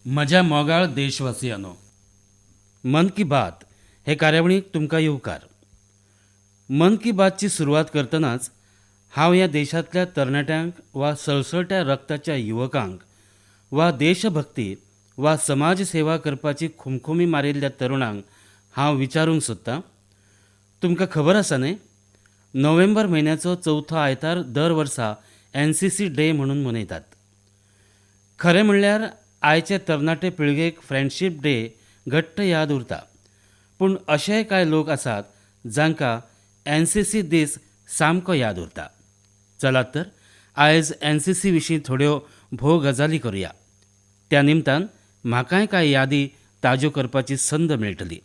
म्हज्या मोगाळ देशवासियांनो, मन की बात हे कार्यावळीक तुमकां येवकार. मन की बातची सुरवात करतनाच हांव ह्या देशांतल्या तरणाट्यांक वा सळसळत्या रक्ताच्या युवकांक वा देशभक्ती वा समाज सेवा करपाची खुमखुमी मारिल्ल्या तरुणांक हांव विचारूंक सोदतां. तुमकां खबर आसा न्ही, नोव्हेंबर म्हयन्याचो चवथो आयतार दर वर्सा NCC डे म्हणून मनयतात. खरें म्हणल्यार आयचे तरणाटे पिळगेक फ्रेंडशीप डे घट्ट याद उरता. पूण अशेय कांय लोक आसात जांकां NCC दीस सामको याद उरता. चलात तर आयज NCC विशीं थोड्यो भोव गजाली करुया. त्या निमतान म्हाकाय कांय यादी ताज्यो करपाची संद मेळटली.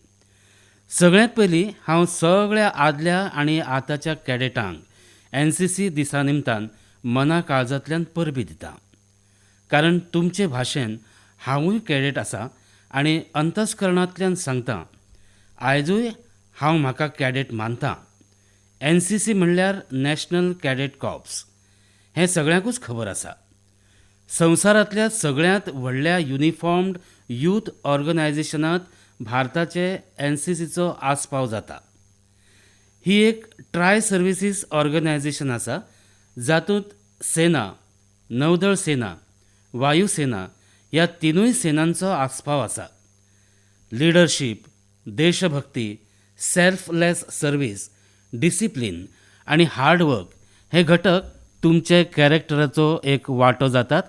सगळ्यांत पयलीं हांव सगळ्या आदल्या आनी आतांच्या कॅडेटांक NCC दिसा निमतान मना काळजांतल्यान परबीं दितां. कारण तुमचे भाशेन हांवूय कॅडेट आसा आनी अंतस्करणांतल्यान सांगतां, आयजूय हांव म्हाका कॅडेट मानतां. NCC म्हणल्यार नॅशनल कॅडेट कॉर्प्स हें सगळ्यांकूच खबर आसा. संवसारांतल्या सगळ्यांत व्हडल्या युनिफॉर्म्ड यूथ ऑर्गनायझेशनांत भारताचे NCCचो आस्पाव जाता. ही एक ट्राय सर्विसीस ऑर्गनायझेशन आसा जातूंत सेना, नौदळ सेना, वायुसेना ह्या तिनूय सेनांचो आस्पाव आसा. लिडरशीप, देशभक्ती, सेल्फलेस सर्वीस, डिसिप्लीन आनी हार्डवर्क हे घटक तुमचे कॅरेक्टराचो एक वांटो जातात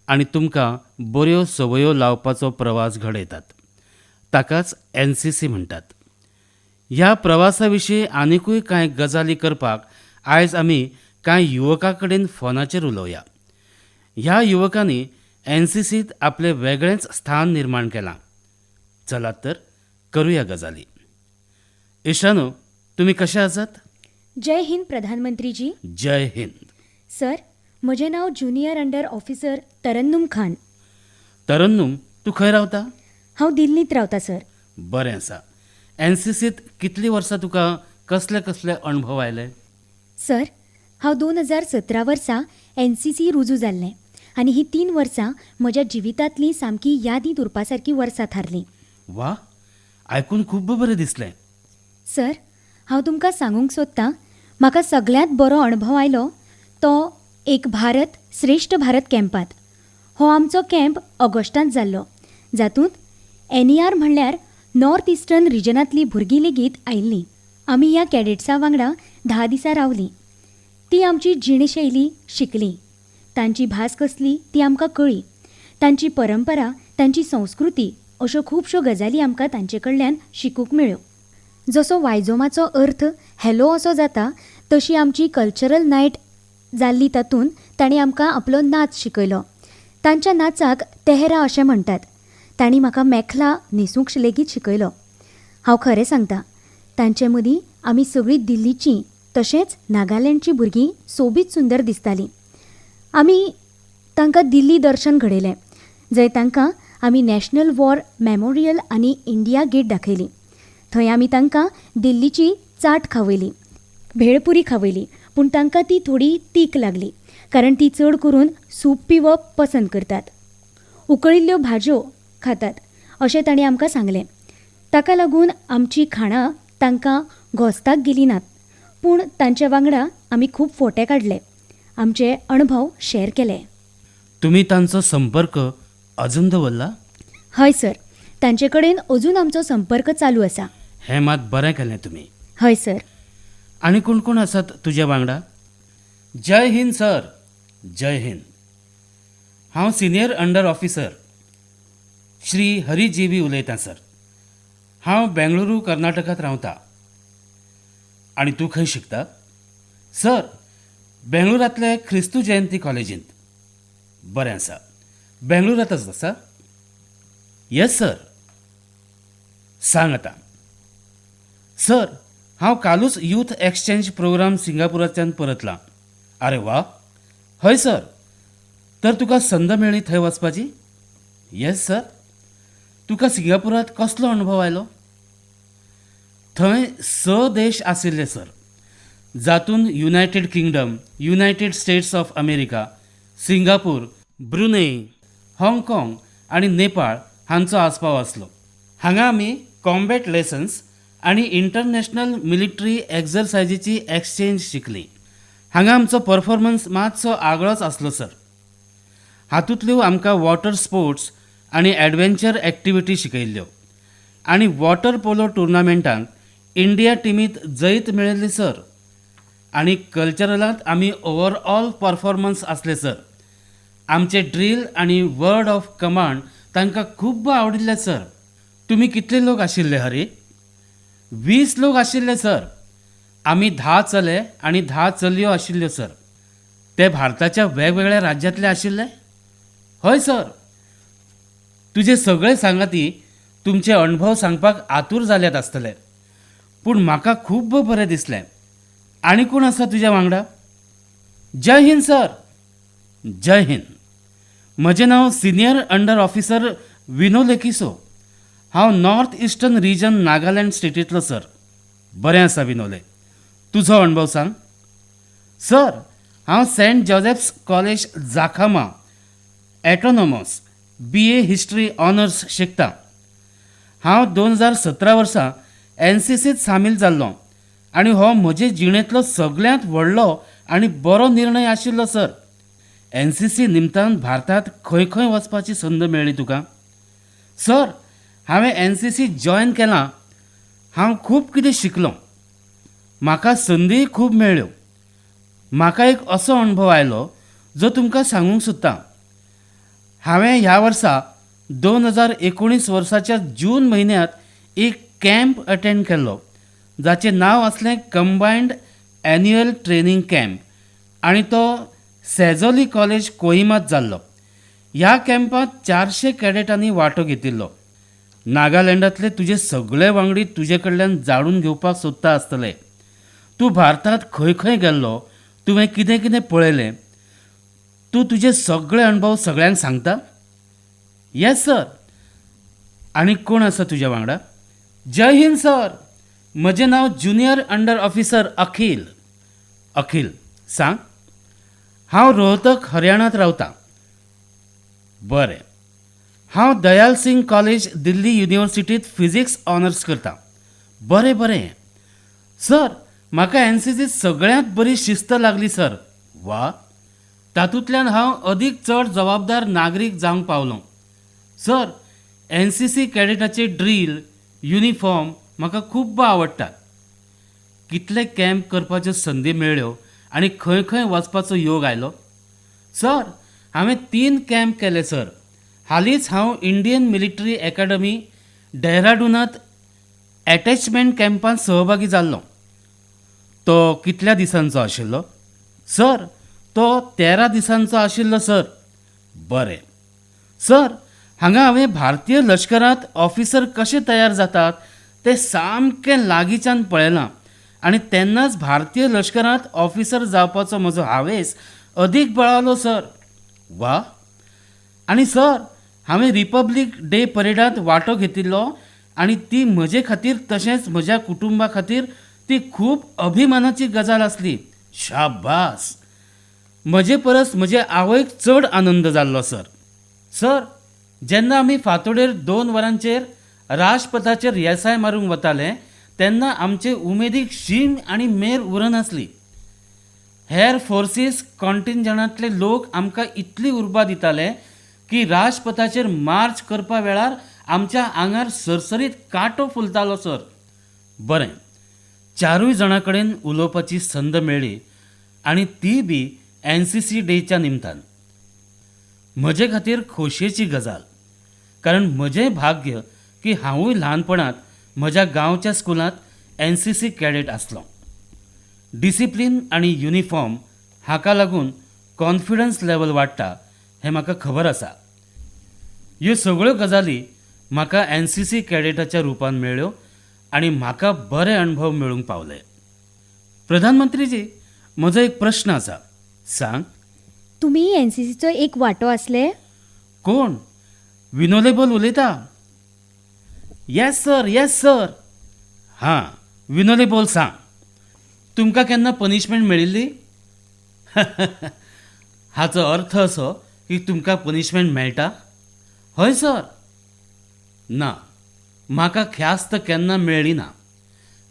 आनी तुमकां बऱ्यो संवयो लावपाचो प्रवास घडयतात. ताकाच NCC म्हणटात. ह्या प्रवासा विशीं आनिकूय कांय गजाली करपाक आयज आमी कांय युवकां कडेन फोनाचेर उलोवया. ह्या युवकांनी NCCत आपलें वेगळेंच स्थान निर्माण केलां. चलात तर करुया गजाली. इशानो, तुमी कशे आसात? जय हिंद प्रधानमंत्रीजी. जय हिंद. सर, म्हजें नांव ज्युनियर अंडर ऑफिसर तरन्नुम खान. तरन्नुम, तूं खंय रावता? हांव दिल्लींत रावतां सर. बरें आसा. NCCत कितलीं वर्सां तुका कसले कसले अणभव आयले? सर, हांव 2017 वर्सा NCC रुजू जाल्लें आनी ही 3 वर्सां म्हज्या जिवितांतलीं सामकी यादींत उरपा सारकीं वर्सां थारलीं. वा, आयकून खूब बरें दिसलें. सर, हांव तुमकां सांगूंक सोदतां, म्हाका सगळ्यांत बरो अणभव आयलो तो एक भारत श्रेष्ठ भारत कॅम्पांत. हो आमचो कॅम्प ऑगस्टांत जाल्लो, जातूंत NER म्हणल्यार नॉर्थ इस्टर्न रिजनांतलीं भुरगीं लेगीत आयिल्लीं. आमी ह्या कॅडेट्सां वांगडा 10 दिसां रावलीं. ती आमची जिणशैली शिकलीं. तांची भास कसली ती आमकां कळ्ळी. तांची परंपरा, तांची संस्कृती अश्यो खुबश्यो गजाली आमकां तांचे कडल्यान शिकूंक मेळ्ळ्यो. जसो वायझोमाचो अर्थ हॅलो असो जाता, तशी आमची कल्चरल नायट जाल्ली तातूंत तांणी आमकां आपलो नाच शिकयलो. तांच्या नाचाक तेहरा अशें म्हणटात. तांणी म्हाका मेखला न्हेसूंक लेगीत शिकयलो. हांव खरें सांगतां, तांचे मदीं आमी सगळीं दिल्लीचीं तशेंच नागालँडचीं भुरगीं सोबीत सुंदर दिसतालीं. आमी तांकां दिल्ली दर्शन घडयलें, जंय तांकां आमी नॅशनल वॉर मेमोरियल आनी इंडिया गेट दाखयली. थंय आमी तांकां दिल्लीची चाट खावयली, भेळपुरी खावयली, पूण तांकां ती थोडी तीख लागली, कारण ती चड करून सूप पिवप पसंत करतात. उकळिल्ल्यो भाज्यो खातात अशें तांणी आमकां सांगलें. ताका लागून आमची खाणां तांकां घोस्ताक गेलीं नात, पूण तांचे वांगडा आमी खूब फोटे काडले, आमचे अणभव शॅर केले. तुमी तांचो संपर्क अजून दवरला? हय सर, तांचे कडेन अजून आमचो संपर्क चालू आसा. हें मात बरें केलें तुमी. हय सर. आनी कोण कोण आसात तुज्या वांगडा? जय हिंद सर. जय हिंद. हांव senior under officer Shri Hari JB उलयतां सर. हांव बेंगळुरू कर्नाटकांत रावतां. आनी तूं खंय शिकता? सर, बेंगळुरांतले ख्रिस्तू जयंती कॉलेजींत. बरें आसा. बेंगळुरांतच आसा? Yes sir. सांग आतां. सर, हांव कालूच यूथ एक्सचेंज प्रोग्राम सिंगापुरांतल्यान परतलां. आरे वा. हय सर. तर तुका संद मेळ्ळी थंय वचपाची? Yes sir. तुका सिंगापुरांत कसलो अणभव आयलो? थंय 6 देश आशिल्ले सर, जातूंत United kingdom, United states of America, Singapore, Brunei, हाँगकाँग आनी नेपाळ हांचो आस्पाव आसलो. हांगा आमी कॉम्बॅट लेसन्स आनी इंटरनॅशनल मिलिटरी एक्झरसायजीची एक्सचेंज शिकली. हांगा आमचो परफॉर्मन्स मातसो आगळोच आसलो सर. हातूंतल्यो आमकां वॉटर स्पोर्ट्स आनी एडवेंचर एक्टिविटी शिकयल्ल्यो आनी वॉटर पोलो टुर्नामेंटांत इंडिया टिमींत जैत मेळयल्ली सर. आनी कल्चरलांत आमी ओवरऑल परफॉर्मन्स आसले सर. आमचे ड्रील आनी वर्ड ऑफ कमांड तांकां खूब आवडिल्ले सर. तुमी कितले लोक आशिल्ले हरी? 20 लोक आशिल्ले सर. आमी 10 चले आनी 10 चलयो आशिल्ल्यो सर. ते भारताच्या वेगवेगळ्या राज्यांतले आशिल्ले? हय सर. तुजे सगळे सांगाती तुमचे अणभव सांगपाक आतूर जाल्यात आसतले. पूण म्हाका खूब बरें दिसलें. आनी कोण आसा तुज्या वांगडा? जय हिंद सर. जय हिंद. म्हजें नांव senior under officer Vino Lekiso. हांव नॉर्थ इस्टर्न रिजन नागालँड स्टेटींतलो सर. बरें आसा विनोले. तुजो अणभव सांग. सर, हांव saint Joseph's college Jakhama autonomous BA history honours शिकतां. हांव 2017 वर्सा NCCत सामील जाल्लो आनी हो म्हजे जिणेंतलो सगळ्यांत व्हडलो आनी बरो निर्णय आशिल्लो सर. NCC निमतान भारतांत खंय खंय वचपाची संद मेळ्ळी तुका? सर, हांवें NCC जॉयन केलां. हांव खूब कितें शिकलो. म्हाका संदी खूब मेळ्ळ्यो. म्हाका एक असो अणभव आयलो जो तुमकां सांगूंक सोदतां. हांवें ह्या वर्सा 2019 वर्साच्या जून म्हयन्यांत एक कॅम्प अटेंड केल्लो जाचें नांव आसलें कंबायंड एन्युअल ट्रेनिंग कॅम्प आनी तो सेझोली कॉलेज कोहिमात जाल्लो. ह्या कॅम्पांत 400 कॅडेटांनी वांटो घेतिल्लो. नागालँडांतले तुजे सगळे वांगडी तुजे कडल्यान जाणून घेवपाक सोदता आसतले. तूं भारतांत खंय खंय गेल्लो, तुवें कितें कितें पळयलें, तूं तुजे सगळे अणभव सगळ्यांक सांगता? Yes sir. आनी कोण आसा तुज्या वांगडा? जय हिंद सर. म्हजें नांव junior under officer Akhil. Akhil, सांग. हांव रोहतक हरियाणांत रावतां. बरें. हांव दयाल सिंग कॉलेज दिल्ली युनिवर्सिटींत फिजिक्स ऑनर्स करतां. बरें बरें. सर, म्हाका NCCत सगळ्यांत बरी शिस्त लागली सर. वा. तातूंतल्यान हांव अदीक चड जबाबदार नागरीक जावंक पावलों. सर, NCC कॅडेटाचे ड्रील, युनिफॉर्म म्हाका खूब आवडटात. कितले कॅम्प करपाच्यो संदी मेळ्ळ्यो आनी खंय खंय वचपाचो योग आयलो. सर, हांवें 3 कॅम्प केले सर. हालींच हांव इंडियन मिलिटरी अकॅडमी डेहराडूनांत एटॅचमेंट कॅम्पांत सहभागी जाल्लो. तो कितल्या दिसांचो आशिल्लो? सर, तो 13 दिसांचो आशिल्लो सर. बरें. सर, हांगा हांवें भारतीय लश्करांत ऑफिसर कशे तयार जातात तें सामकें लागींच्यान पळयलां आनी तेन्नाच भारतीय लश्करांत ऑफिसर जावपाचो म्हजो हावेस अदीक बळावलो सर. वा. आनी सर, हांवें रिपब्लीक डे परेडांत वांटो घेतिल्लो आनी ती म्हजे खातीर तशेंच म्हज्या कुटुंबा खातीर ती खूब अभिमानाची गजाल आसली. शाबास. म्हजे परस म्हजे आवयक चड आनंद जाल्लो सर. सर, जेन्ना आमी फांतोडेर 2 वरांचेर राजपथाचेर येसाय मारूंक वताले तेन्ना आमचे उमेदीक शीम आनी मेर उरनासली. हेर फोर्सीस कॉन्टिंजंटांतले लोक आमकां इतली उर्बा दिताले की राजपथाचेर मार्च करपा वेळार आमच्या आंगार सरसरीत कांटो फुलतालो सर. बरें. 4 जाणां कडेन उलोवपाची संद मेळ्ळी आनी ती बी NCC डेच्या निमतान. म्हजे खातीर खोशयेची गजाल. कारण म्हजें भाग्य की हांवूय ल्हानपणांत म्हज्या गांवच्या स्कुलांत NCC कॅडेट आसलो. डिसिप्लीन आनी युनिफॉर्म हाका लागून कॉन्फिडन्स लेवल वाडटा हें म्हाका खबर आसा. ह्यो सगळ्यो गजाली म्हाका NCC कॅडेटाच्या रुपान मेळ्ळ्यो आनी म्हाका बरे अणभव मेळूंक पावले. प्रधानमंत्रीजी, म्हजो एक प्रश्न आसा. सांग. तुमी NCCचो एक वांटो आसले? कोण? विनोलेबल उलयता? Yes sir, yes sir. हां, विनोलेबल, सांग. तुमकां केन्ना पनिशमेंट मेळिल्ली? हाचो अर्थ असो की तुमकां पनिशमेंट मेळटा? हय सर. ना, म्हाका ख्यास्त केन्ना मेळ्ळी ना,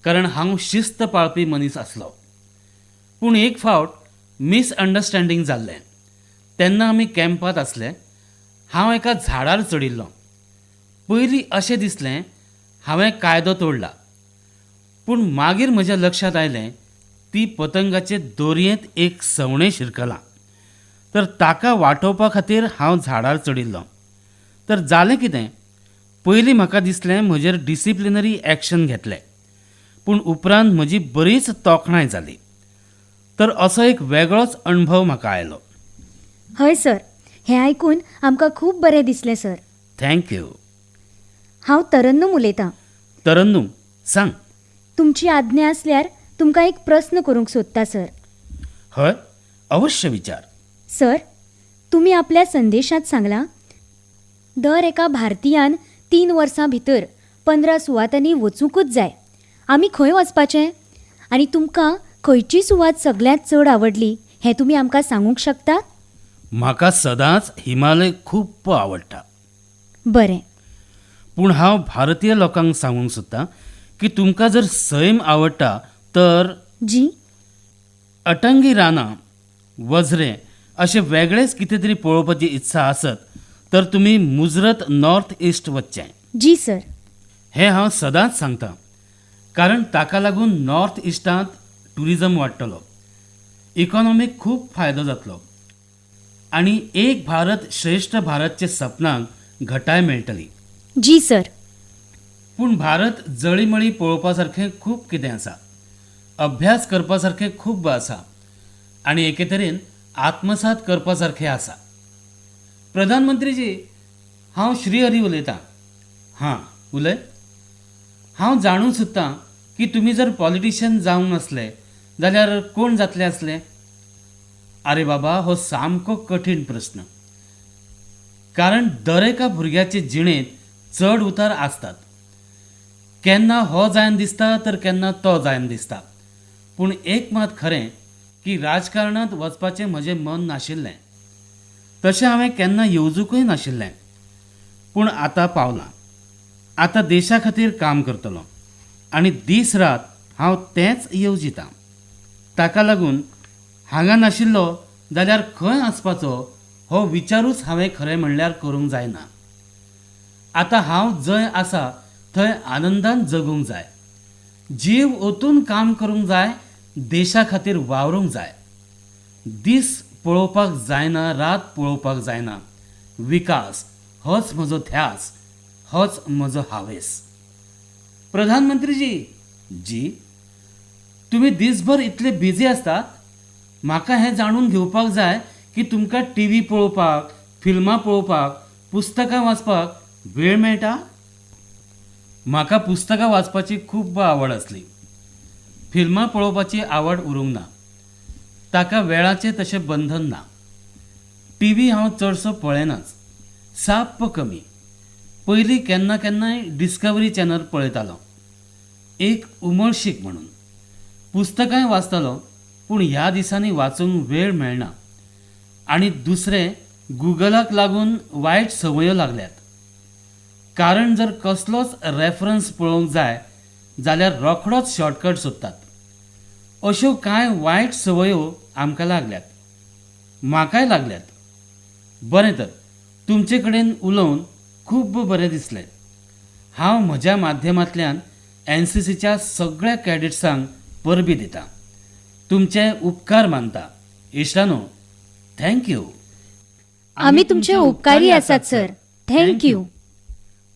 कारण हांव शिस्त पाळपी मनीस आसलो. पूण एक फावट मिसअंडरस्टँडींग जाल्लें. तेन्ना आमी कॅम्पात आसले. हांव एका झाडार चडिल्लों. पयलीं अशें दिसलें हांवें कायदो तोडला. पूण मागीर म्हज्या लक्षांत आयलें ती पतंगाचे दोरयेंत एक सवणें शिरकलां. तर ताका वाटोवपा खातीर हांव झाडार चडिल्लों. तर जालें कितें, पयलीं म्हाका दिसलें म्हजेर डिसिप्लिनरी एक्शन घेतलें. पूण उपरांत म्हजी बरीच तोखणाय जाली. तर असो एक वेगळोच अणभव म्हाका आयलो. हय सर, हें आयकून आमकां खूब बरें दिसलें सर. थँक्यू. हांव तरन्नूम उलयतां. तरन्नूम, सांग. तुमची आज्ञा आसल्यार तुमकां एक प्रस्न करूंक सोदता सर. हय, अवश्य विचार. सर, तुमी आपल्या संदेशांत सांगलां, दर एका भारतीयान 3 वर्सां भितर 15 सुवातांनी वचूंकूच जाय. आमी खंय वचपाचें? आनी तुमकां खंयची सुवात सगळ्यांत चड आवडली हें तुमी आमकां सांगूंक शकता? म्हाका सदांच हिमालय खूब आवडटा. बरें. पूण हांव भारतीय लोकांक सांगूंक सोदतां की तुमकां जर सैम आवडटा तर जी? अटंगी रानां, वझरे अशें वेगळेच कितें तरी पळोवपाची इत्सा आसत तर तुमी मुजरत नॉर्थ ईस्ट वचचें. जी सर. हें हांव सदांच सांगतां, कारण ताका लागून नॉर्थ ईस्टांत ट्युरिजम वाडटलो, इकॉनॉमीक खूब फायदो जातलो आनी एक भारत श्रेष्ठ भारतचे सपनांक घटाय मेळटली. जी सर. पूण भारत जळीमळी पळोवपा सारकें खूब कितें आसा, अभ्यास करपा सारकें खूब आसा आनी एके तरेन आत्मसात करपा सारकें आसा. प्रधानमंत्रीजी, हांव श्रीहरी उलयतां. हां, उलय. हांव जाणूंक सोदतां की तुमी जर पॉलिटिशियन जावंक नासले जाल्यार कोण जातले आसले? आरे बाबा, हो सामको कठीण प्रस्न. कारण दर एका भुरग्याचे जिणेंत चड उतार आसतात. केन्ना हो जायन दिसता तर केन्ना तो जायन दिसता. पूण एक मात खरें की राजकारणांत वचपाचें म्हजें मन नाशिल्लें. तशें हांवें केन्ना येवजूंकय नाशिल्लें. पूण आतां पावलां. आतां देशा खातीर काम करतलों आनी दीस रात हांव तेंच येवजितां. ताका लागून हांगा नाशिल्लो जाल्यार खंय आसपाचो हो विचारूच हांवें खरें म्हणल्यार करूंक जायना. आतां हांव जंय आसा थंय आनंदान जगूंक जाय. जीव ओतून काम करूंक जाय. देशा खातीर वावरूंक जाय. दीस पळोवपाक जायना, रात पळोवपाक जायना. विकास होच म्हजो ध्यास, होच म्हजो हावेस. प्रधानमंत्रीजी. जी? तुमी दिसभर इतले बिजी आसतात? म्हाका हें जाणून घेवपाक जाय की तुमकां टीव्ही पळोवपाक, फिल्मां पळोवपाक, पुस्तकां वाचपाक वेळ मेळटा? म्हाका पुस्तकां वाचपाची खूब आवड आसली. फिल्मां पळोवपाची आवड उरूंक ना. ताका वेळाचें तशें बंधन ना. टीव्ही हांव चडसो पळयनाच, साप्प कमी. पयलीं केन्ना केन्नाय डिस्कवरी चॅनल पळयतालो, एक उमळशीक म्हणून. पुस्तकांय वाचतालो, पूण ह्या दिसांनी वाचूंक वेळ मेळना. आनी दुसरें, गुगलाक लागून वायट संवयो लागल्यात. कारण जर कसलोच रेफरन्स पळोवंक जाय जाल्यार रोखडोच शॉर्टकट सोदतात. अश्यो कांय वायट संवयो आमकां लागल्यात, म्हाकाय लागल्यात. बरें, तर तुमचे कडेन उलोवन खूब बरें दिसलें. हांव म्हज्या माध्यमांतल्यान NCCच्या सगळ्या कॅडेट्सांक परबीं दितां. तुमचे उपकार मानता. इश्टानो, थँक्यू. आमी तुमचे उपकारी आसात सर. थँक्यू.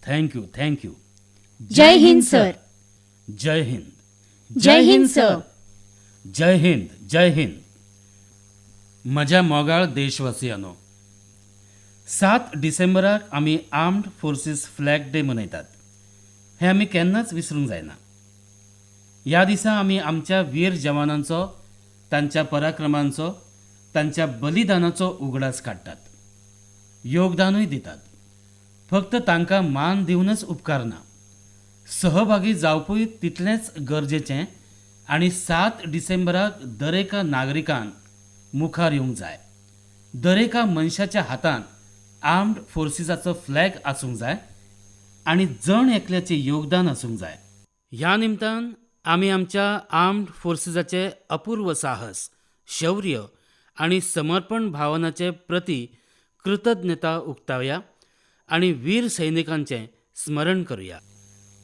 थँक्यू. थँक्यू. जय हिंद सर. जय हिंद. जय हिंद सर. जय हिंद. जय हिंद. म्हज्या मोगाळ देशवासियांनो, 7 डिसेंबराक आमी आर्म्ड फोर्सीस फ्लॅग डे मनयतात. हें आमी केन्नाच विसरूंक जायना. ह्या दिसा आमी आमच्या वीर जवानांचो, तांच्या पराक्रमांचो, तांच्या बलिदानाचो उगडास काडटात. योगदानूय दितात. फक्त तांकां मान दिवनच उपकार ना. सहभागी जावपूय तितलेंच गरजेचें. आनी 7 डिसेंबराक दरेका नागरिकान मुखार येवंक जाय. दरेका मनशाच्या हातांत आर्म्ड फोर्सिसाचो फ्लॅग आसूंक जाय आनी जण एकल्याचें योगदान आसूंक जाय. ह्या निमतान आमी आमच्या आर्म्ड फोर्सिसाचे अपूर्व साहस, शौर्य आनी समर्पण भावनाचे प्रती कृतज्ञता उक्तावया आनी वीर सैनिकांचें स्मरण करुया.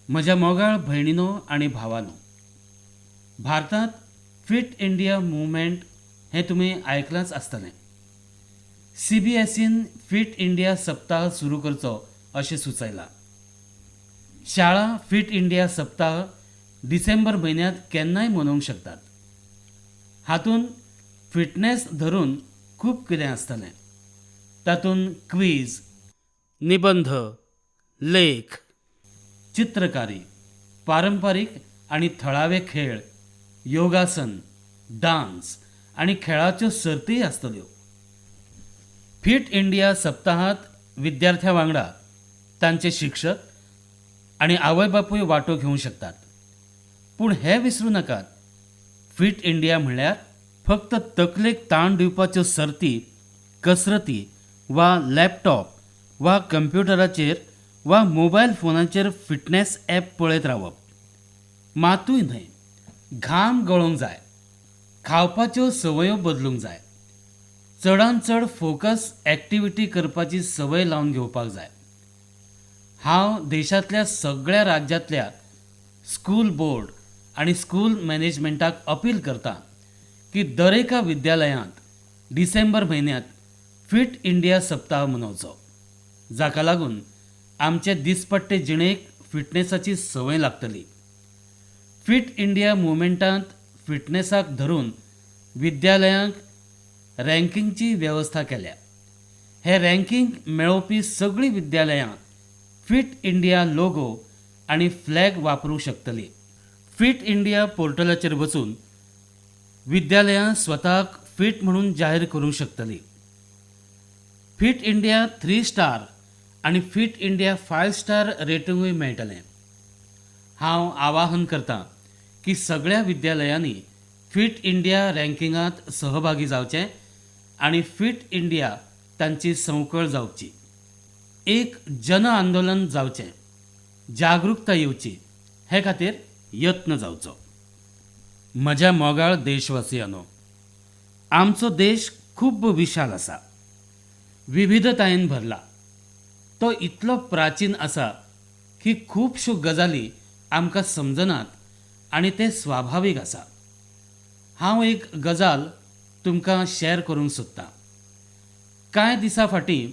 म्हज्या मोगाळ भयणीनो आनी भावांनो, भारतांत फिट इंडिया मुवमेंट हें तुमी आयकलांच आसतलें. CBSEन फिट इंडिया सप्ताह सुरू करचो अशें सुचयलां. शाळा फिट इंडिया सप्ताह डिसेंबर म्हयन्यांत केन्नाय मनोवंक शकतात. हातूंत फिटनेस धरून खूब कितें आसतलें. तातूंत क्विज, निबंध, लेख, चित्रकारी, पारंपारीक आनी थळावे खेळ, योगासन, डान्स आनी खेळाच्यो सर्तीय आसतल्यो. फिट इंडिया सप्ताहांत विद्यार्थ्यां वांगडा तांचे शिक्षक आनी आवय बापूय वांटो घेवंक शकतात. पूण हें विसरूं नाकात, फिट इंडिया म्हणल्यार फक्त तकलेक ताण दिवपाच्यो सर्ती, कसरती वा लॅपटॉप वा कंप्युटराचेर वा मोबायल फोनाचेर फिटनेस ॲप पळयत रावप. मातूय न्हय, घाम गळोवंक जाय, खावपाच्यो संवयो बदलूंक जाय, चडांत चड फोकस एक्टिविटी करपाची संवय लावन घेवपाक जाय. हांव देशांतल्या सगळ्या राज्यांतल्या स्कूल बोर्ड आनी स्कूल मॅनेजमेंटाक अपील करतां की दरेका विद्यालयांत डिसेंबर म्हयन्यांत फिट इंडिया सप्ताह मनोवचो, जाका लागून आमचे दिसपट्टे जिणेक फिटनेसाची संवय लागतली. फिट इंडिया मुवमेंटांत फिटनेसाक धरून विद्यालयांक रँकिंगची वेवस्था केल्या. हे रँकिंग मेळोवपी सगळीं विद्यालयां फिट इंडिया लोगो आनी फ्लॅग वापरूंक शकतलीं. फिट इंडिया पोर्टलाचेर वचून विद्यालयां स्वताक फिट म्हणून जाहीर करूंक शकतलीं. फिट इंडिया 3 स्टार आनी फिट इंडिया 5 स्टार रेटिंगूय मेळटलें. हांव आवाहन करतां की सगळ्या विद्यालयांनी फिट इंडिया रँकिंगांत सहभागी जावचें आनी फिट इंडिया तांची संवकळ जावची. एक जन आंदोलन जावचें, जागरूकता येवची, हे खातीर यत्न जावचो. म्हज्या मोगाळ देशवासियांनो, आमचो देश खूब विशाल आसा, विविधतायेन भरला. तो इतलो प्राचीन आसा की खुबश्यो गजाली आमकां समजनात आनी ते स्वाभावीक आसा. हांव एक गजाल तुमकां शॅर करूंक सोदतां. कांय दिसां फाटीं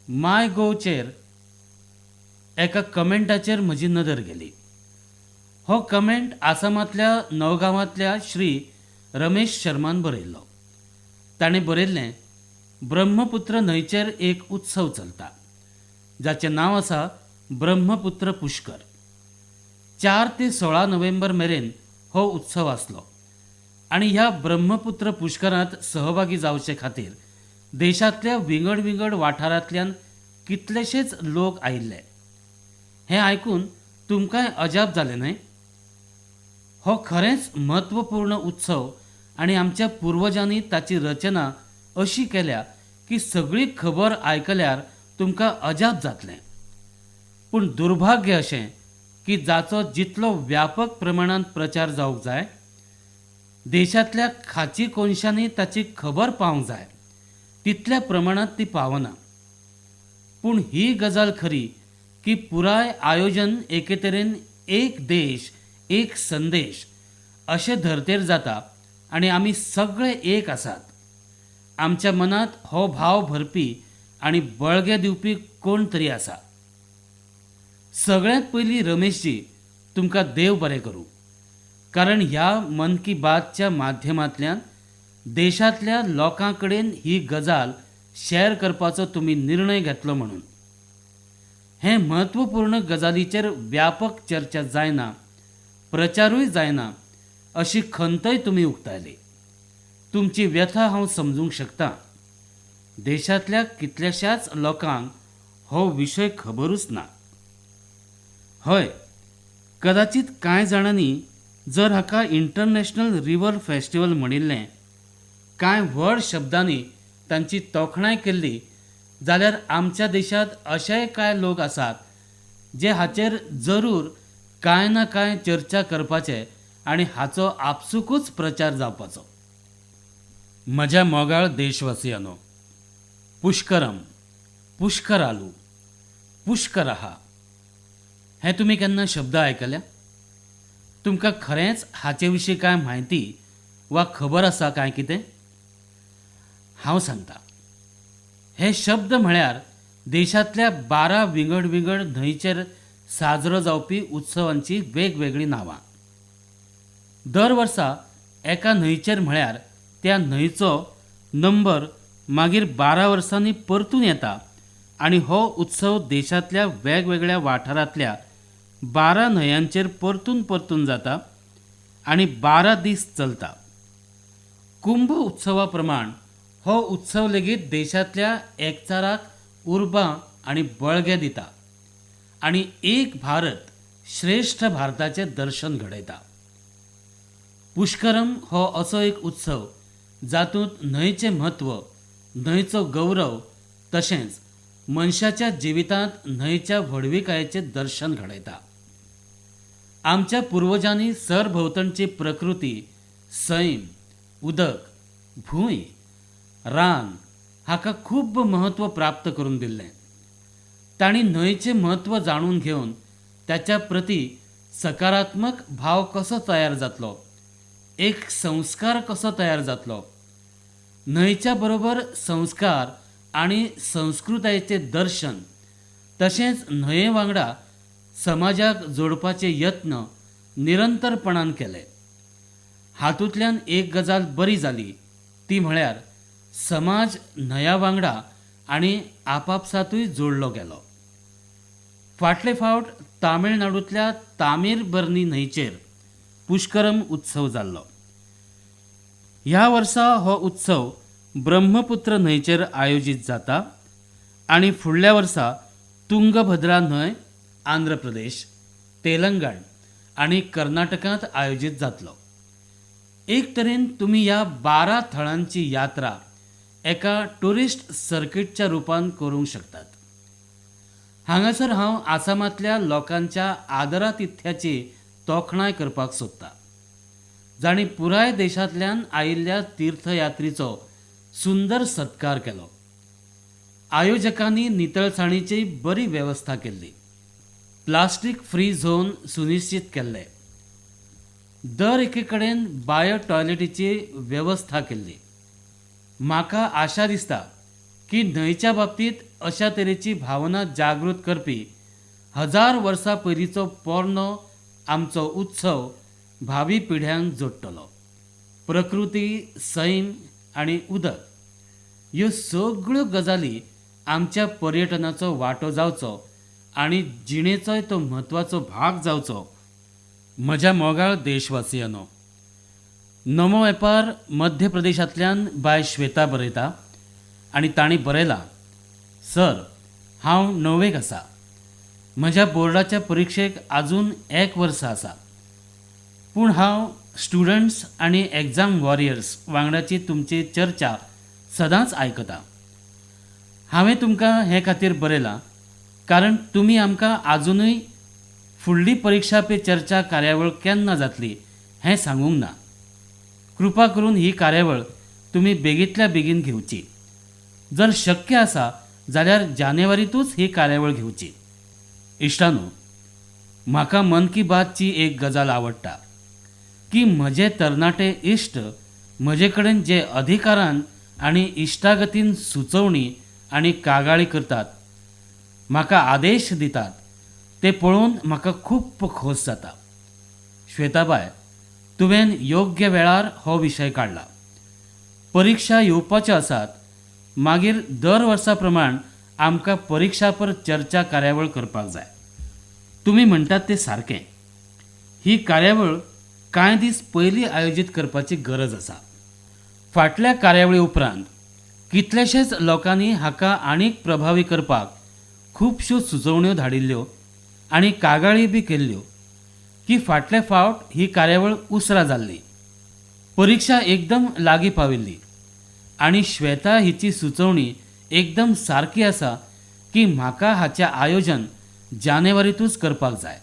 MyGovचेर एका कमेंटाचेर म्हजी नदर गेली. हो कमेंट आसामांतल्या नौगांवांतल्या श्री रमेश शर्मान बरयल्लो. ताणें बरयल्लें, ब्रह्मपुत्र न्हंयचेर एक उत्सव चलता, जाचें नांव आसा ब्रह्मपुत्र पुष्कर. 4 ते 16 नोव्हेंबर मेरेन हो उत्सव आसलो आनी ह्या ब्रह्मपुत्र पुष्करांत सहभागी जावचे खातीर देशांतल्या विंगड विंगड वाठारांतल्यान कितलेशेच लोक आयिल्ले. हें आयकून तुमकांय अजाप जालें न्हय? हो खरेंच म्हत्वपूर्ण उत्सव आनी आमच्या पुर्वजांनी ताची रचना अशी केल्या की सगळी खबर आयकल्यार तुमकां अजाप जातलें. पूण दुर्भाग्य अशें की जाचो जितलो व्यापक प्रमाणांत प्रचार जावंक जाय, देशांतल्या खाची कोनशांनी ताची खबर पावंक जाय, तितल्या प्रमाणांत ती पावना. पूण ही गजाल खरी की पुराय आयोजन एके तरेन एक देश एक संदेश अशे धर्तेर जाता आनी आमी सगळे एक आसात. आमच्या मनांत हो भाव भरपी आनी बळगे दिवपी कोण तरी आसा. सगळ्यांत पयलीं रमेशजी, तुमकां देव बरें करूं, कारण ह्या मन की बातच्या माध्यमांतल्यान देशांतल्या लोकां कडेन ही गजाल शॅर करपाचो तुमी निर्णय घेतलो म्हणून. हे म्हत्वपूर्ण गजालीचेर व्यापक चर्चा जायना, प्रचारूय जायना अशी खंतय तुमी उक्तायली. तुमची व्यथा हांव समजूंक शकतां. देशांतल्या कितल्याशाच लोकांक हो विशय खबरूच ना. हय, कदाचित कांय जाणांनी जर हाका इंटरनॅशनल रिवर फेस्टिवल म्हणिल्लें, कांय व्हड शब्दांनी तांची तोखणाय केल्ली, जाल्यार आमच्या देशात अशेय कांय लोक आसात जे हाचेर जरूर कांय ना कांय चर्चा करपाचे आनी हाचो आपसूकच प्रचार जावपाचो. म्हज्या मोगाळ देशवासियांनो, पुष्करम, पुष्करालू, पुष्करहा हे तुमी केन्ना शब्द आयकल्या? तुमकां खरेंच हाचे विशीं कांय म्हायती वा खबर आसा काय कितें? हांव सांगता. हे शब्द म्हळ्यार देशांतल्या 12 विंगड विंगड न्हंयचेर साजरो जावपी उत्सवांची वेगवेगळीं नांवां. दर वर्सा एका न्हंयचेर म्हळ्यार त्या न्हंयचो नंबर मागीर 12 वर्सांनी परतून येता आनी हो उत्सव देशांतल्या वेगवेगळ्या वाठारांतल्या 12 न्हंयांचेर परतून परतून जाता आनी 12 दीस चलता. कुंभ उत्सवा प्रमाण हो उत्सव लेगीत देशांतल्या एकचाराक उर्बा आनी बळगें दिता आनी एक भारत श्रेष्ठ भारताचें दर्शन घडयता. पुष्करम हो असो एक उत्सव जातूंत न्हंयचें म्हत्व, न्हंयचो गौरव तशेंच मनशाच्या जिवितांत न्हंयच्या व्हडविकायेचें दर्शन घडयता. आमच्या पुर्वजांनी सरभोंवतणची प्रकृती, सैम, उदक, भूंय, रान हाका खूब महत्व प्राप्त करून दिल्लें. तांणी न्हंयचें म्हत्व जाणून घेवन त्याच्या प्रती सकारात्मक भाव कसो तयार जातलो, एक संस्कार कसो तयार जातलो, न्हंयच्या बरोबर संस्कार आनी संस्कृतायेचें दर्शन तशेंच न्हंये वांगडा समाजाक जोडपाचे यत्न निरंतरपणान केले. हातूंतल्यान एक गजाल बरी जाली ती म्हळ्यार समाज न्हंया वांगडा आनी आपापसातूय जोडलो गेलो. फाटले फावट तामिळनाडूंतल्या तामीरबरनी न्हंयचेर पुष्करम उत्सव जाल्लो. ह्या वर्सा हो उत्सव ब्रह्मपुत्र न्हंयचेर आयोजीत जाता आनी फुडल्या वर्सा तुंगभद्रा न्हंय आंध्र प्रदेश, तेलंगण आनी कर्नाटकांत आयोजीत जातलो. एक तरेन तुमी ह्या 12 थळांची यात्रा एका टुरिस्ट सर्किटच्या रुपान करूंक शकतात. हांगासर हांव आसामांतल्या लोकांच्या आदरातिथ्याची तोखणाय करपाक सोदतां, जांणी पुराय देशांतल्यान आयिल्ल्या तीर्थयात्रीचो सुंदर सत्कार केलो. आयोजकांनी नितळसाणीची बरी वेवस्था केल्ली. प्लास्टीक फ्री झोन सुनिश्चित केल्ले. दर एके कडेन बायो टॉयलेटीची वेवस्था केल्ली. म्हाका आशा दिसता की न्हंयच्या बाबतींत अशा तरेची भावना जागृत करपी 1000 वर्सां पयलींचो पोरनो आमचो उत्सव भावी पिढ्यांक जोडटलो. प्रकृती, सैम आनी उदक ह्यो सगळ्यो गजाली आमच्या पर्यटनाचो वांटो जावचो आनी जिणेचोय तो म्हत्वाचो भाग जावचो. म्हज्या मोगाळ देशवासियांनो, नमो ॲपार मध्य प्रदेशांतल्यान बाय श्वेता बरयता आनी तांणी बरयलां, सर, हांव 9वेक आसा. म्हज्या बोर्डाच्या परिक्षेक आजून 1 वर्स आसा, पूण हांव स्टुडंट्स आनी एग्जाम वॉरियर्स वांगडाची तुमची चर्चा सदांच आयकतां. हांवें तुमकां हे खातीर बरयलां कारण तुमी आमकां आजुनूय फुडली परीक्षा पे चर्चा कार्यावळ केन्ना जातली हें सांगूंक ना. कृपा करून ही कार्यावळ तुमी बेगींतल्या बेगीन घेवची. जर शक्य आसा जाल्यार जानेवारींतूच ही कार्यावळ घेवची. इश्टांनो, म्हाका मन की बातची एक गजाल आवडटा की म्हजे तरणाटे इश्ट म्हजे कडेन जे अधिकारान आनी इश्टागतीन सुचोवणी आनी कागाळी करतात, म्हाका आदेश दितात, ते पळोवन म्हाका खूब खोस जाता. श्वेताबाय, तुवें योग्य वेळार हो विशय काडला. परीक्षा येवपाच्यो आसात. मागीर दर वर्सा प्रमाण आमकां परीक्षा पर चर्चा कार्यावळ करपाक जाय. तुमी म्हणटात तें सारकें. ही कार्यावळ कांय दीस पयलीं आयोजीत करपाची गरज आसा. फाटल्या कार्यावळी उपरांत कितलेशेच लोकांनी हाका आनीक प्रभावी करपाक खुबश्यो सुचोवण्यो धाडिल्ल्यो आनी कागाळी बी केल्ल्यो की फाटले फावट ही कार्यावळ उसरा जाल्ली. परीक्षा एकदम लागीं पाविल्ली आनी श्वेता हिची सुचोवणी एकदम सारकी आसा की म्हाका हाचें आयोजन जानेवारीतूच करपाक जाय.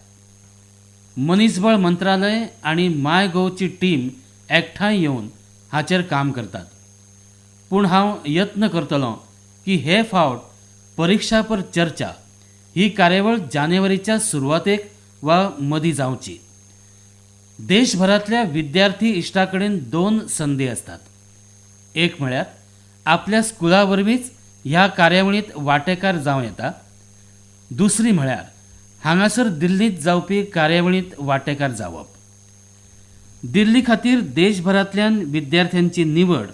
मनीसबळ मंत्रालय आनी माय गोवची टीम एकठांय येवन हाचेर काम करतात. पूण हांव यत्न करतलों की हे फावट परीक्षा पर चर्चा ही कार्यावळ जानेवारीच्या सुरवातेक वा मदीं जावची. देशभरातल्या विद्यार्थी इश्टां कडेन 2 संदी असतात. एक म्हळ्यार आपल्या स्कुला वरवींच ह्या कार्यावळींत वांटेकार जावं येता. दुसरी म्हळ्यार हांगासर दिल्लींत जावपी कार्यावळींत वांटेकार जावप. दिल्ली खातीर देशभरांतल्यान विद्यार्थ्यांची निवड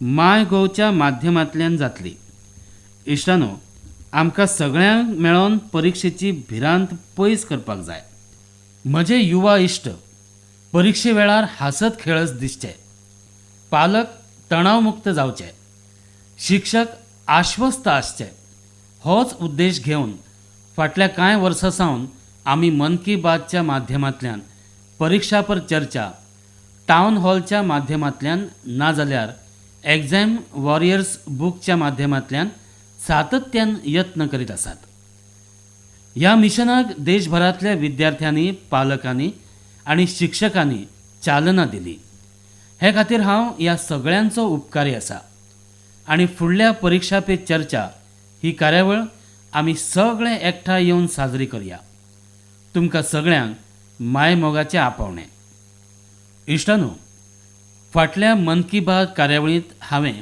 माय गोवच्या माध्यमांतल्यान जातली. इश्टांनो, आमकां सगळ्यांक मेळोन परीक्षेची भिरांत पयस करपाक जाय. म्हजे युवा इश्ट परीक्षे वेळार हांसत खेळत दिसचे, पालक तणावमुक्त जावचे, शिक्षक आश्वस्त आसचे. होच उद्देश घेवन फाटल्या कांय वर्सां सावन आमी मन की बातच्या माध्यमांतल्यान परीक्षा पर चर्चा, टावन हॉलच्या माध्यमांतल्यान नाजाल्यार एग्जाम वॉरियर्स बुकच्या माध्यमांतल्यान सातत्यान यत्न करीत आसात. ह्या मिशनाक देशभरांतल्या विद्यार्थ्यांनी, पालकांनी आनी शिक्षकांनी चालना दिली. हे खातीर हांव ह्या सगळ्यांचो उपकारी आसा. आनी फुडल्या परीक्षा पे चर्चा ही कार्यावळ आमी सगळे एकठांय येवन साजरी करया. तुमकां सगळ्यांक मायमोगाचें आपावणें. इश्टांनो, फाटल्या मन की बात कार्यावळींत हांवें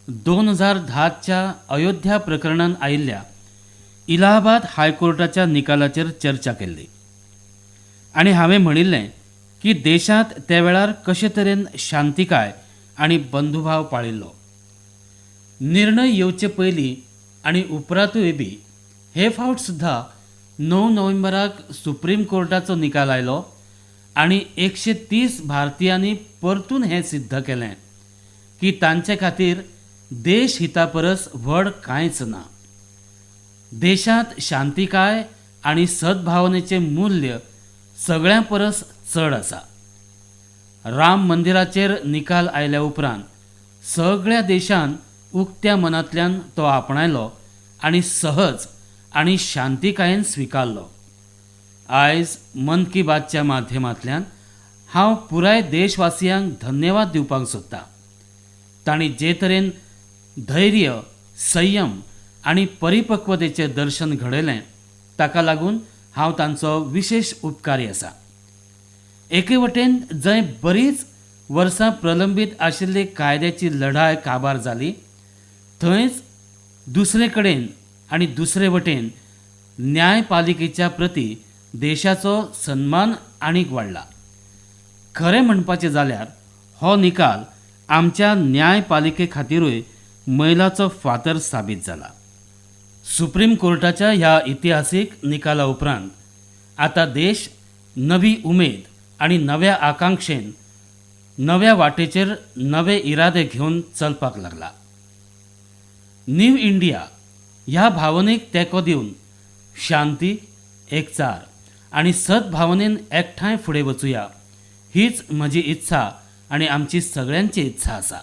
2010च्या अयोध्या प्रकरणान आयिल्ल्या इलाहाबाद हायकोर्टाच्या निकालाचेर चर्चा केल्ली. आनी हांवें म्हणिल्लें की देशांत त्या वेळार कशे तरेन शांतिकाय आनी बंधुभाव पाळिल्लो. निर्णय येवचे पयलीं आनी उपरांतूय बी हे फावट सुद्धा 9 नोव्हेंबराक सुप्रीम कोर्टाचो निकाल आयलो आनी 130 भारतीयांनी परतून हें सिद्ध केलें की तांचे खातीर देश हिता परस व्हड कांयच ना. देशांत शांतिकाय आनी सद्भावनेचें मूल्य सगळ्यां परस चड आसा. राम मंदिराचेर निकाल आयल्या उपरांत सगळ्या देशान उक्त्या मनांतल्यान तो आपणायलो आनी सहज आनी शांतिकायेन स्विकारलो. आयज मन की बातच्या माध्यमांतल्यान हांव पुराय देशवासियांक धन्यवाद दिवपाक सोदतां. तांणी जे तरेन धैर्य, संयम आनी परिपक्वतेचें दर्शन घडयलें ताका लागून हांव तांचो विशेश उपकारी आसा. एके वटेन जंय बरीच वर्सां प्रलंबीत आशिल्ली कायद्याची लढाय काबार जाली, थंयच दुसरे कडेन आनी दुसरे वटेन न्यायपालिकेच्या प्रती देशाचो सन्मान आनीक वाडला. खरें म्हणपाचें जाल्यार हो निकाल आमच्या न्यायपालिके खातीरूय मैलाचो फातर साबीत जाला. सुप्रीम कोर्टाच्या ह्या इतिहासीक निकाला उपरांत आतां देश नवी उमेद आनी नव्या आकांक्षेन नव्या वाटेचेर नवे इरादे घेवन चलपाक लागला. न्यू इंडिया ह्या भावनेक तेंको दिवन शांती, एकचार आनी सद्भावनेन एकठांय फुडें वचुया हीच म्हजी इत्सा आनी आमची सगळ्यांची इत्सा आसा.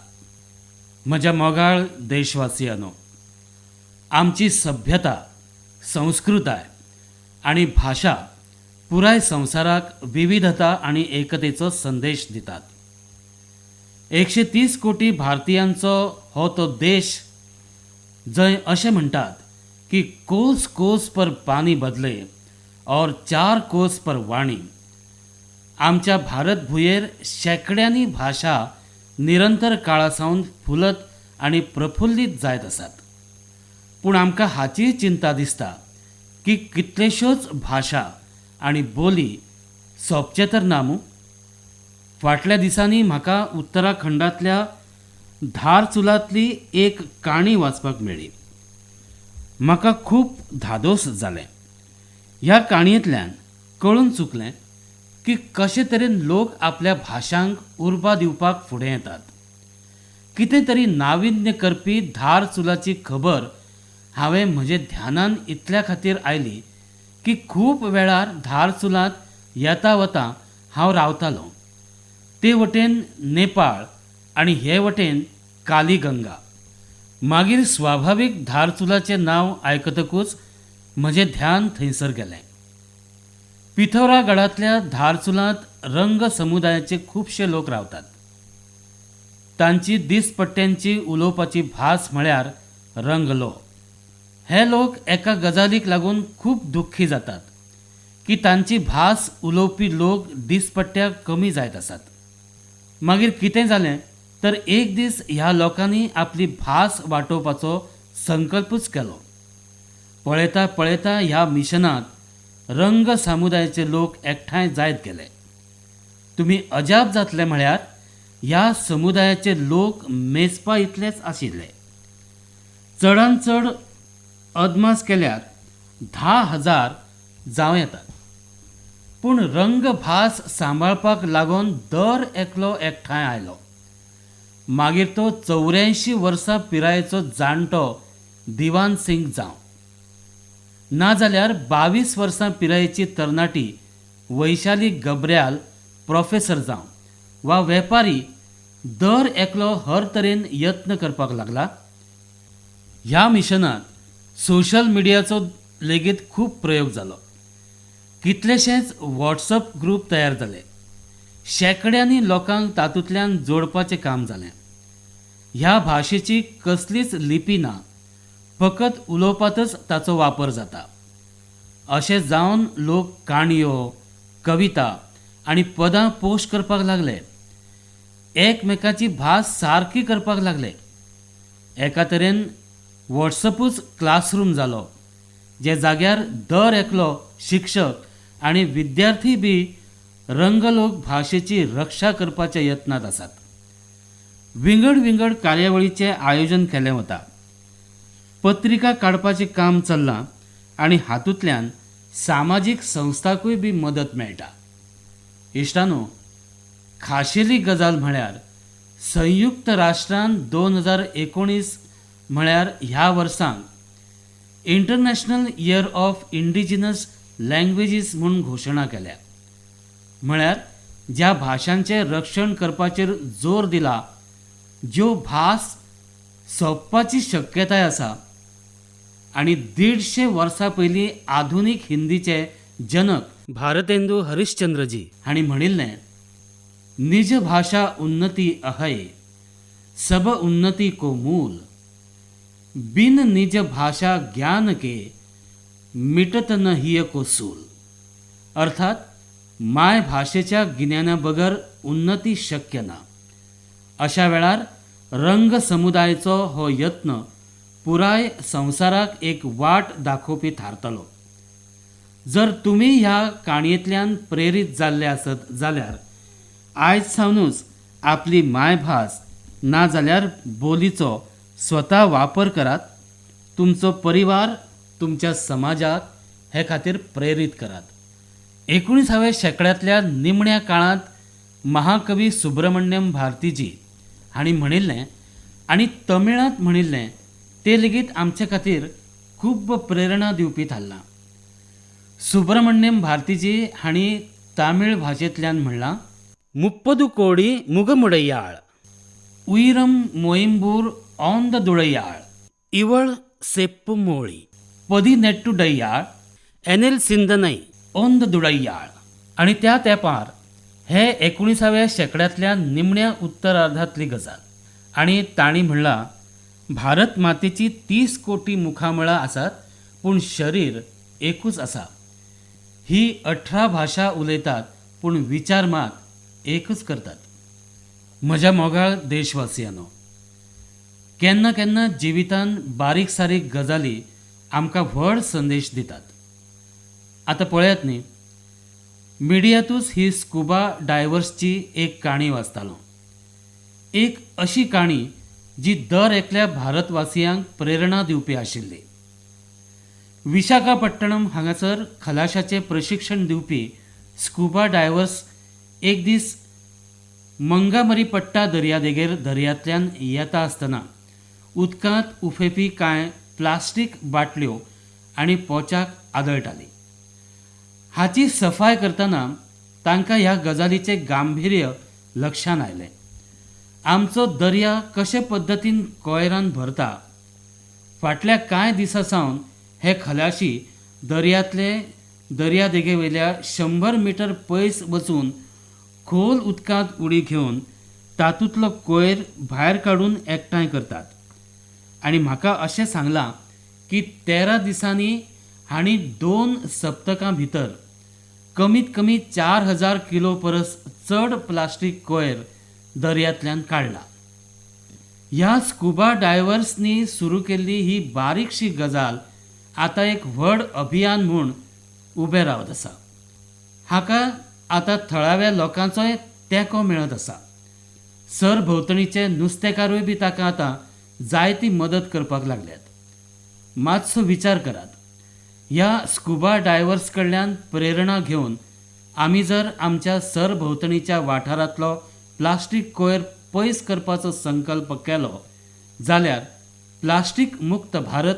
म्हज्या मोगाळ देशवासियांनो, आमची सभ्यता, संस्कृताय आनी भाशा पुराय संवसाराक विविधता आनी एकतेचो संदेश दितात. 130 कोटी भारतीयांचो हो तो देश जंय अशें म्हणटात की कोस कोस पर पानी बदले और 4 कोस पर वाणी. आमच्या भारत भुंयेर शेकड्यांनी भाशा निरंतर काळासावन फुलत आनी प्रफुल्लीत जायत आसात. पूण आमकां हाची चिंता दिसता की कितल्योश्योच भाशा आनी बोली सोंपचे तर ना मूं. फाटल्या दिसांनी म्हाका उत्तराखंडांतल्या धारचुलांतली एक काणी वाचपाक मेळ्ळी. म्हाका खूब धादोस जालें. ह्या काणयेंतल्यान कळून चुकलें की कशे तरेन लोक आपल्या भाशांक उर्बा दिवपाक फुडें येतात. कितें तरी नाविन्य करपी धारचुलाची खबर हांवें म्हजे ध्यानान इतल्या खातीर आयली की खूब वेळार धारचुलांत येता वता हांव रावतालों. ते वटेन नेपाळ आनी हे वटेन काली गंगा. मागीर स्वाभाविक धारचुलाचें नांव आयकतकूच म्हजें ध्यान थंयसर गेलें. पिथौरागडांतल्या धारचुलांत रंग समुदायाचे खुबशे लोक रावतात. तांची दिसपट्ट्यांची उलोवपाची भास म्हळ्यार रंगलो. हे लोक एका गजालीक लागून खूब दुख्खी जातात की तांची भास उलोवपी लोक दिसपट्ट्याक कमी जायत आसात. मागीर कितें जालें तर एक दीस ह्या लोकांनी आपली भास वाटोवपाचो संकल्पूच केलो. पळयता पळयता ह्या मिशनांत रंग समुदायाचे लोक एकठांय जायत गेले. तुमी अजाप जातले म्हळ्यार ह्या समुदायाचे लोक मेजपा इतलेच आशिल्ले. चडांत चड अदमास केल्यार 10,000 जावं येतात. पूण रंग भास सांबाळपाक लागून दर एकलो एकठांय आयलो. मागीर तो 84 वर्सां पिरायेचो जाणटो दिवान सिंग जावं, नाजाल्यार 22 वर्सां पिरायेची तरणाटी वैशाली गब्र्याल प्रोफेसर जावं, वा वेपारी दर एकलो हर तरेन यत्न करपाक लागला. ह्या मिशनांत सोशल मिडियाचो लेगीत खूब प्रयोग जालो. कितलेशेच व्हॉट्सअप ग्रूप तयार जाले. शेकड्यांनी लोकांक तातूंतल्यान जोडपाचें काम जालें. ह्या भाशेची कसलीच लिपी ना, फकत उलोवपांतच ताचो वापर जाता. अशें जावन लोक काणयो, कविता आनी पदां पोस्ट करपाक लागले. एकमेकाची भास सारकी करपाक लागले. एका तरेन व्हॉट्सअपूच क्लासरूम जालो, जे जाग्यार दर एकलो शिक्षक आनी विद्यार्थी बी रंगलोक भाशेची रक्षा करपाच्या यत्नांत आसात. विंगड विंगड कार्यावळीचें आयोजन केलें वता. पत्रिका काडपाचें काम चल्लां आनी हातूंतल्यान सामाजीक संस्थांकूय बी मदत मेळटा. इश्टानो, खाशेली गजाल म्हळ्यार संयुक्त राष्ट्रान 2019 म्हळ्यार ह्या वर्साक international year of indigenous languages म्हूण घोशणा केल्या. म्हळ्यार ज्या भाशांचें रक्षण करपाचेर जोर दिला, ज्यो भास सोंपपाची शक्यताय आसा. आनी 150 वर्सां पयलीं आधुनीक हिंदीचे जनक भारतेंदू हरिश्चंद्रजी हांणी म्हणिल्लें, निज भाषा उन्नति अहय, सब उन्नति को मूल, बिन निज भाषा ज्ञान के मिटत न हिय को सूल. अर्थात माय भाषेच्या गिन्याना बगर उन्नती शक्य ना. अशा वेळार रंग समुदायाचो हो यत्न पुराय संवसाराक एक वाट दाखोवपी थारतलो. जर तुमी ह्या काणयेंतल्यान प्रेरीत जाल्ले आसत जाल्यार आयज सावनूच आपली मायभास ना जाल्यार बोलीचो स्वता वापर करात. तुमचो परिवार, तुमच्या समाजाक हे खातीर प्रेरीत करात. 19व्या शेंकड्यांतल्या निमण्या काळांत महाकवी सुब्रमण्यम भारतीजी हांणी म्हणिल्लें आनी तमिळांत म्हणिल्लें तें लेगीत आमचे खातीर खूब प्रेरणा दिवपी थारलां. सुब्रमण्यम भारतीजी हांणी तामीळ भाशेंतल्यान म्हणलां, मुप्पदु कोडी मुगमुडैयाळ, उयरम मोइंबूर ओंददुडैयाळ, इवळ सेप्पु मोळी, पदी नेट्टुडैयाळ, एनेल सिंदनई ओंददुडैयाळ. आनी त्या तेंपार हे 19व्या शेंकड्यांतल्या निमण्या उत्तरार्धांतली गजाल. आनी तांणी म्हणलां, भारत मातेची 30 कोटी मुखामळां आसात, पूण शरीर एकूच आसा. ही 18 भाशा उलयतात, पूण विचार मात एकच करतात. म्हज्या मोगाळ देशवासियांनो, केन्ना केन्ना जिवितांत बारीक सारीक गजाली आमकां व्हड संदेश दितात. आतां पळयात न्ही, मिडियांतूच ही स्कुबा डायव्हर्सची एक काणी वाचतालो. एक अशी काणी जी दर एकल्या भारतवासियांक प्रेरणा दिवपी आशिल्ली. विशाखापट्टणम हांगासर खलाशाचें प्रशिक्षण दिवपी स्कुबा डायव्हर्स एक दीस मंगामरीपट्टा दर्यादेगेर दर्यांतल्यान येता आसतना उदकांत उफेवपी कांय प्लास्टीक बाटल्यो आनी पोचाक आदळटाली. हाची सफाय करतना तांकां ह्या गजालीचें गांभीर्य लक्षांत आयलें. आमचो दर्या कशे पद्दतीन कोयरान भरता फाटल्या कांय दिसां सावन हे खलाशी दर्या देगेवयल्या 100 मिटर पयस वचून खोल उदकांत उडी घेवन तातूंतलो कोयर भायर काडून एकठांय करतात. आनी म्हाका अशें सांगलां की 13 दिसांनी हांणी 2 सप्तकां भितर कमीत कमी 4000 किलो परस चड प्लास्टीक कोयर दर्यांतल्यान काडला. ह्या स्कुबा डायव्हर्सनी सुरू केल्ली ही बारीकशी गजाल आतां एक व्हड अभियान म्हूण उबें रावत आसा. हाका आतां थळाव्या लोकांचोय तेंको मेळत आसा. सरभोंवतणीचे नुस्तेकारूय बी ताका आतां जायती मदत करपाक लागल्यात. मातसो विचार करात, ह्या स्कुबा डायव्हर्स कडल्यान प्रेरणा घेवन आमी जर आमच्या सरभोंवतणीच्या वाठारांतलो प्लास्टीक कोयर पयस करपाचो संकल्प केलो जाल्यार प्लास्टीक मुक्त भारत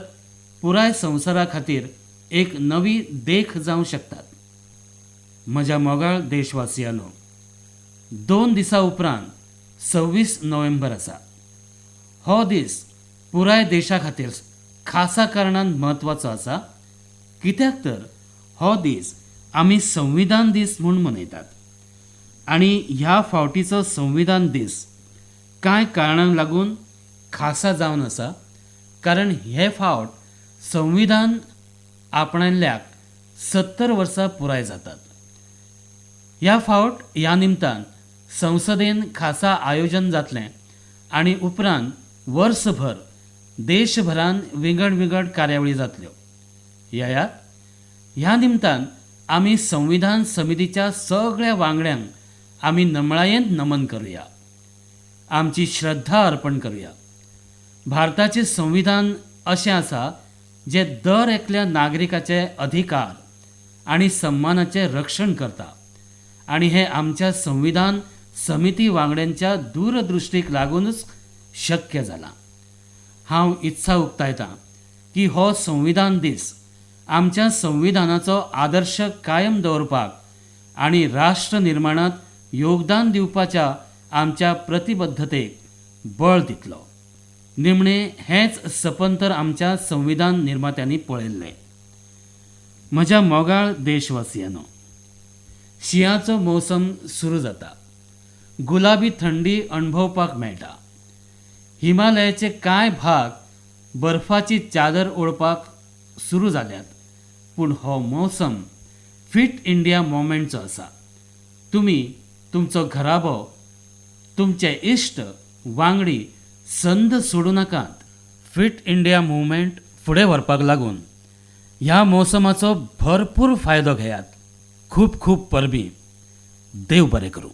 पुराय संवसारा खातीर एक नवी देख जावंक शकतात. म्हज्या मोगाळ देशवासियांनो, 2 दिसां उपरांत 26 नोव्हेंबर आसा. हो दीस पुराय देशा खातीर खासा कारणान म्हत्वाचो आसा. कित्याक तर हो दीस आमी संविधान दीस म्हूण मनयतात. आनी ह्या फावटीचो संविधान दीस कांय कारणांक लागून खासा जावन आसा. कारण हे फावट संविधान आपणायल्ल्याक 70 वर्सां पुराय जातात. ह्या फावट ह्या निमतान संसदेन खासा आयोजन जातलें आनी उपरांत वर्सभर देशभरान विंगड कार्यावळी जातल्यो. ह्या निमतान आमी संविधान समितीच्या सगळ्या वांगड्यांक आमी नमळायेन नमन करुया, आमची श्रद्धा अर्पण करुया. भारताचें संविधान अशें आसा जे दर एकल्या नागरिकाचे अधिकार आनी सन्मानाचें रक्षण करता. आनी हें आमच्या संविधान समिती वांगड्यांच्या दूरदृश्टीक लागूनच शक्य जालां. हांव इत्सा उक्तायतां की हो संविधान दीस आमच्या संविधानाचो आदर्श कायम दवरपाक आनी राष्ट्र निर्माणांत योगदान दिवपाच्या आमच्या प्रतिबद्धतेक बळ दितलो. निमणें हेंच सपन तर आमच्या संविधान निर्मात्यांनी पळयल्लें. म्हज्या मोगाळ देशवासियांनो, शिंयाचो मोसम सुरू जाता. गुलाबी थंडी अणभवपाक मेळटा. हिमालयाचे कांय भाग बर्फाची चादर ओडपाक सुरू जाल्यात. पूण हो मोसम फिट इंडिया मोमेंटचो आसा. तुमी तुमचो घराबो, तुमचे इश्ट वांगडी संद सोडूं नाकात. फिट इंडिया मुवमेंट फुडें व्हरपाक लागून ह्या मोसमाचो भरपूर फायदो घेयात. खूब खूब परबीं. देव बरें करूं.